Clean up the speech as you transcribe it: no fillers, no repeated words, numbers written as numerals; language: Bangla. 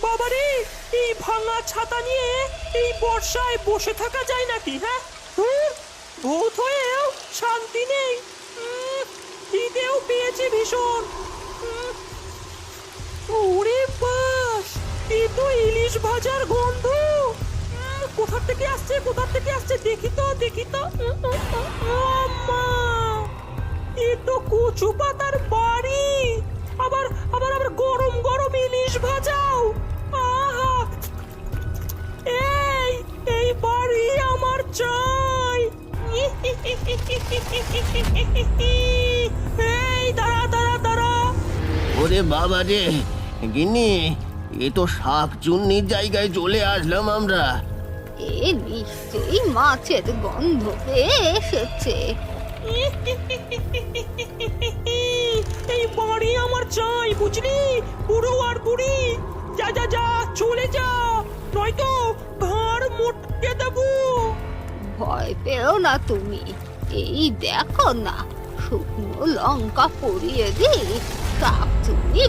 বাবারে, এই ভাঙা ছাতা নিয়ে এই বর্ষায় বসে থাকা যায় নাকি? হ্যাঁ, ভূত হয়েও শান্তি নেই। খিদেও পেয়েছে ভীষণ। ওরে বাস, এ তো ইলিশ ভাজার গন্ধ। কোথা থেকে আসছে, কোথা থেকে আসছে? দেখি তো, দেখি তো। আম্মা, এ তো কচু পাতার বাড়ি। আবার আবার আবার গরম গরম ইলিশ ভাজাও। আহা, এই এই বাড়ি আমার চাই। এই দাঁড়া দাঁড়া দাঁড়া। ওরে বাবা রে, গিন্নি, এ তো শাক চুন্নির জায়গায় চলে আসলাম আমরা। এ নিশ্চয়ই মাছের গন্ধ পেয়ে এসেছে। এই বাড়ি আমার চাই, বুঝলি? বুড়ো আর বুড়ি, যা যা যা, চলে যা, নয়তো ঘাড় মোটকে দেবো। ভয় পেও না তুমি, এই দেখো না, শুকনো লঙ্কা পরিয়ে দিই, শাকচুন্নি